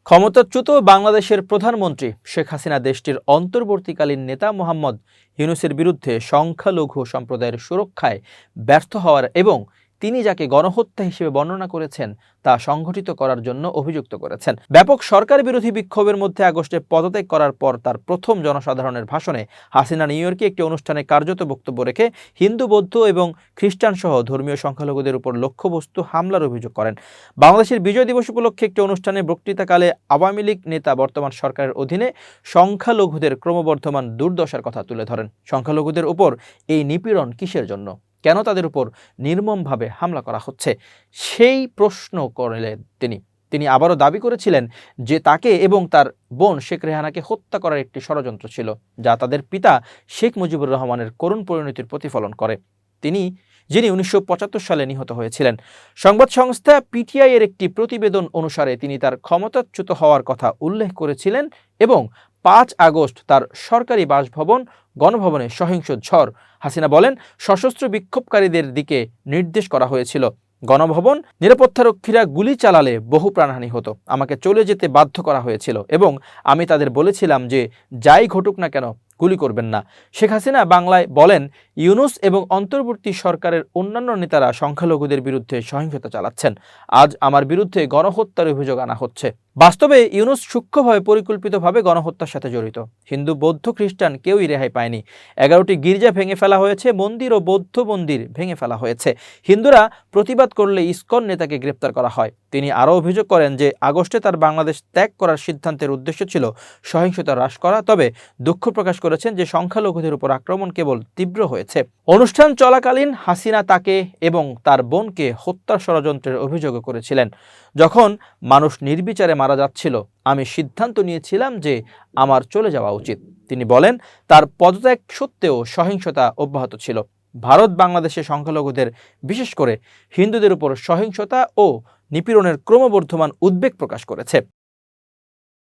ক্ষমতাচ্যুত বাংলাদেশের প্রধানমন্ত্রী শেখ হাসিনা দেশটির অন্তর্বর্তীকালীন নেতা মোহাম্মদ ইউনূসের বিরুদ্ধে সংখ্যালঘু সম্প্রদায়ের সুরক্ষায় ব্যর্থ হওয়ার এবং তিনি যাকে গণহত্যা হিসেবে বর্ণনা করেছেন তা সংঘটিত করার জন্য অভিযুক্ত করেছেন। ব্যাপক সরকার বিরোধী বিক্ষোভের মধ্যে আগস্টে পদত্যাগ করার পর তার প্রথম জনসাধারণের ভাষণে হাসিনা নিউ ইয়র্কে একটি অনুষ্ঠানে কার্যত বক্তব্য রেখে হিন্দু, বৌদ্ধ এবং খ্রিস্টান সহ ধর্মীয় সংখ্যালঘুদের উপর লক্ষ্যবস্তু হামলার অভিযোগ করেন। বাংলাদেশের বিজয় দিবস উপলক্ষে একটি অনুষ্ঠানে বক্তৃতাকালে আওয়ামী লীগ নেতা বর্তমান সরকারের অধীনে সংখ্যালঘুদের ক্রমবর্ধমান দুর্দশার কথা তুলে ধরেন। সংখ্যালঘুদের উপর এই নিপীড়ন কিসের জন্য, কেন তাদের উপর নির্মমভাবে হামলা করা হচ্ছে, সেই প্রশ্ন করলেন তিনি আবারও দাবি করেছিলেন যে তাকে এবং তার বোন শেখ রেহানাকে হত্যা করার একটি ষড়যন্ত্র ছিল, যা তাদের পিতা শেখ মুজিবুর রহমানের করুণ পরিণতির প্রতিফলন করে। যিনি 1975 সালে নিহত হয়েছিলেন। সংবাদ সংস্থা পিটিআই এর একটি প্রতিবেদন অনুসারে তিনি তার ক্ষমতাচ্যুত হওয়ার কথা উল্লেখ করেছিলেন এবং 5 আগস্ট তার সরকারি বাসভবন গণভবনে সহিংস ঝড়। হাসিনা বলেন, সশস্ত্র বিক্ষোভকারীদের দিকে নির্দেশ করা হয়েছিল। গণভবন নিরাপত্তারক্ষীরা গুলি চালালে বহু প্রাণহানি হতো। আমাকে চলে যেতে বাধ্য করা হয়েছিল এবং আমি তাদের বলেছিলাম যে যাই ঘটুক না কেন গুলি করবেন না। শেখ হাসিনা বাংলায় বলেন, ইউনূস এবং অন্তর্বর্তী সরকারের অন্যান্য নেতারা সংখ্যালঘুদের বিরুদ্ধে সহিংসতা চালাচ্ছেন। আজ আমার বিরুদ্ধে গণহত্যার অভিযোগ আনা হচ্ছে। বাস্তবে ইউনূস সূক্ষ্মভাবে পরিকল্পিতভাবে গণহত্যার সাথে জড়িত। হিন্দু, বৌদ্ধ, খ্রিস্টান কেউই রেহাই পায়নি। 11টি গির্জা ভেঙে ফেলা হয়েছে, মন্দির ও বৌদ্ধ মন্দির ভেঙে ফেলা হয়েছে। হিন্দুরা প্রতিবাদ করলে ইসকন নেতাকে গ্রেপ্তার করা হয়। তিনি আরও অভিযোগ করেন যে আগস্টে তার বাংলাদেশ ত্যাগ করার সিদ্ধান্তের উদ্দেশ্য ছিল সহিংসতা হ্রাস করা, তবে দুঃখ প্রকাশ করেছেন যে সংখ্যালঘুদের উপর আক্রমণ কেবল তীব্র হয়েছে। অনুষ্ঠান চলাকালীন হাসিনা তাকে এবং তার বোনকে হত্যার ষড়যন্ত্রের অভিযোগ করেছিলেন। যখন মানুষ নির্বিচারে মারা যাচ্ছিল, আমি সিদ্ধান্ত নিয়েছিলাম যে আমার চলে যাওয়া উচিত। তিনি বলেন, তার পদত্যাগ সত্ত্বেও সহিংসতা অব্যাহত ছিল। ভারত বাংলাদেশের সংখ্যালঘুদের, বিশেষ করে হিন্দুদের উপর সহিংসতা ও নিপীড়নের ক্রমবর্ধমান উদ্বেগ প্রকাশ করেছে।